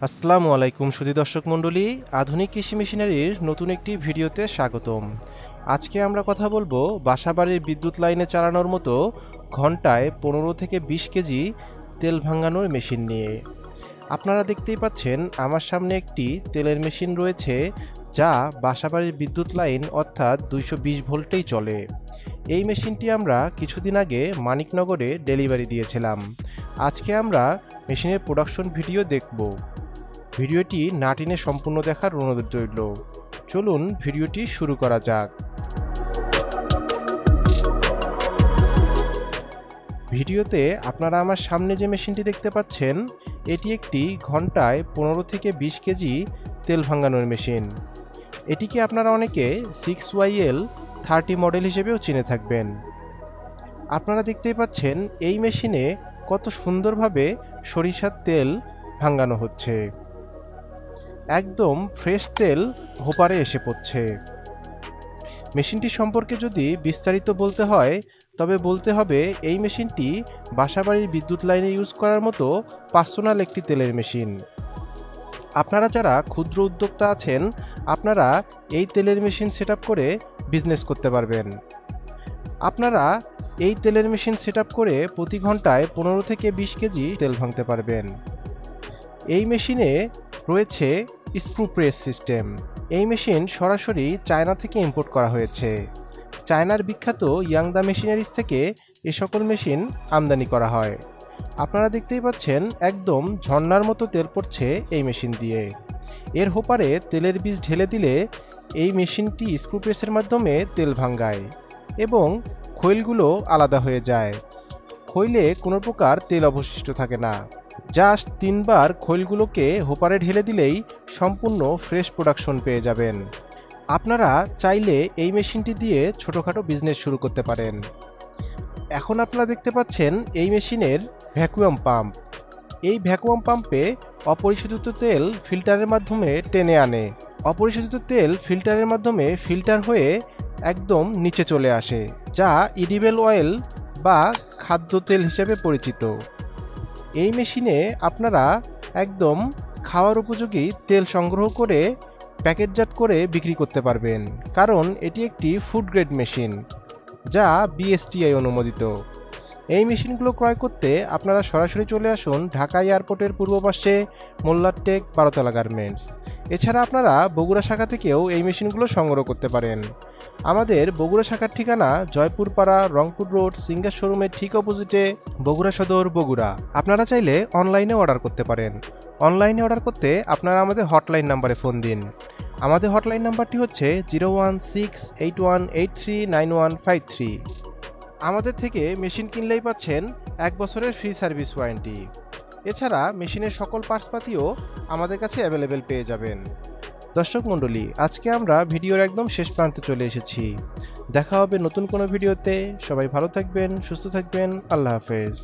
আসসালামু আলাইকুম সুধী দর্শক মণ্ডলী, আধুনিক কৃষি মেশিনারির নতুন একটি ভিডিওতে স্বাগতম। আজকে আমরা কথা বলবো বাসাবাড়ির বিদ্যুৎ লাইনে চালানোর মতো ঘন্টায় 15 থেকে 20 কেজি তেল ভাঙানোর মেশিন নিয়ে। আপনারা দেখতেই পাচ্ছেন আমার সামনে একটি তেলের মেশিন রয়েছে, যা বাসাবাড়ির বিদ্যুৎ লাইন অর্থাৎ 220 ভোল্টেই চলে। এই মেশিনটি আমরা কিছুদিন আগে মানিকনগরে ডেলিভারি দিয়েছিলাম। আজকে আমরা মেশিনের প্রোডাকশন ভিডিও দেখব। ভিডিওটি না টেনে সম্পূর্ণ দেখার অনুরোধ রইল। চলুন ভিডিওটি শুরু করা যাক। ভিডিওতে আপনারা আমার সামনে যে মেশিনটি দেখতে পাচ্ছেন, এটি একটি ঘন্টায় 15 থেকে 20 কেজি তেল ভাঙানোর মেশিন। এটিকে আপনারা অনেকে 6YL30 মডেল হিসেবেও চিনে থাকবেন। আপনারা দেখতেই পাচ্ছেন এই মেশিনে কত সুন্দরভাবে সরিষার তেল ভাঙানো হচ্ছে। একদম ফ্রেশ তেল হোপারে এসে পড়ছে। মেশিনটি সম্পর্কে যদি বিস্তারিত বলতে হয়, তবে বলতে হবে এই মেশিনটি বাসাবাড়ির বিদ্যুৎ লাইনে ইউজ করার মতো পার্সোনাল একটি তেলের মেশিন। আপনারা যারা ক্ষুদ্র উদ্যোক্তা আছেন, আপনারা এই তেলের মেশিন সেটআপ করে বিজনেস করতে পারবেন। আপনারা এই তেলের মেশিন সেটআপ করে প্রতি ঘন্টায় 15 থেকে 20 কেজি তেল ভাঙতে পারবেন। এই মেশিনে রয়েছে স্ক্রু প্রেস সিস্টেম। এই মেশিন সরাসরি চায়না থেকে ইম্পোর্ট করা হয়েছে। চায়নার বিখ্যাত ইয়াংদা মেশিনারিজ থেকে এ সকল মেশিন আমদানি করা হয়। আপনারা দেখতেই পাচ্ছেন একদম ঝর্ণার মতো তেল পড়ছে এই মেশিন দিয়ে। এর হোপারে তেলের বীজ ঢেলে দিলে এই মেশিনটি স্ক্রু প্রেসের মাধ্যমে তেল ভাঙায় এবং খৈলগুলো আলাদা হয়ে যায়। খৈলে কোনো প্রকার তেল অবশিষ্ট থাকে না। জাস্ট 3 বার খৈলগুলোকে হোপারে ঢেলে দিলেই সম্পূর্ণ ফ্রেশ প্রোডাকশন পেয়ে যাবেন। আপনারা চাইলে এই মেশিনটি দিয়ে ছোটোখাটো বিজনেস শুরু করতে পারেন। এখন আপনারা দেখতে পাচ্ছেন এই মেশিনের ভ্যাকুয়াম পাম্প। এই ভ্যাকুয়াম পাম্পে অপরিশোধিত তেল ফিল্টারের মাধ্যমে টেনে আনে। অপরিশোধিত তেল ফিল্টারের মাধ্যমে ফিল্টার হয়ে একদম নিচে চলে আসে, যা ইডিবল অয়েল বা খাদ্য তেল হিসেবে পরিচিত। এই মেশিনে আপনারা একদম খাওয়ার উপযোগী তেল সংগ্রহ করে প্যাকেটজাত করে বিক্রি করতে পারবেন, কারণ এটি একটি ফুড গ্রেড মেশিন, যা বিএসটিআই অনুমোদিত। এই মেশিনগুলো ক্রয় করতে আপনারা সরাসরি চলে আসুন ঢাকা এয়ারপোর্টের পূর্ব পাশে মোল্লারটেক 12তলা গার্মেন্টস। এছাড়া আপনারা বগুড়া শাখা থেকেও এই মেশিনগুলো সংগ্রহ করতে পারেন। আমাদের বগুড়া শাখার ঠিকানা জয়পুরপাড়া, রংপুর রোড, সিঙ্গার শোরুমের ঠিক অপোজিটে, বগুড়া সদর, বগুড়া। আপনারা চাইলে অনলাইনে অর্ডার করতে পারেন। অনলাইনে অর্ডার করতে আপনারা আমাদের হটলাইন নাম্বারে ফোন দিন। আমাদের হটলাইন নাম্বারটি হচ্ছে 01681839153। আমাদের থেকে মেশিন কিনলেই পাচ্ছেন 1 বছরের ফ্রি সার্ভিস ওয়ারেন্টি। এছাড়া মেশিনের সকল পার্টসপাতিও আমাদের কাছে অ্যাভেলেবেল পেয়ে যাবেন। দর্শক মণ্ডলী, আজকে আমরা ভিডিওর একদম শেষ প্রান্তে চলে এসেছি। দেখা হবে নতুন কোনো ভিডিওতে। সবাই ভালো থাকবেন, সুস্থ থাকবেন। আল্লাহ হাফেজ।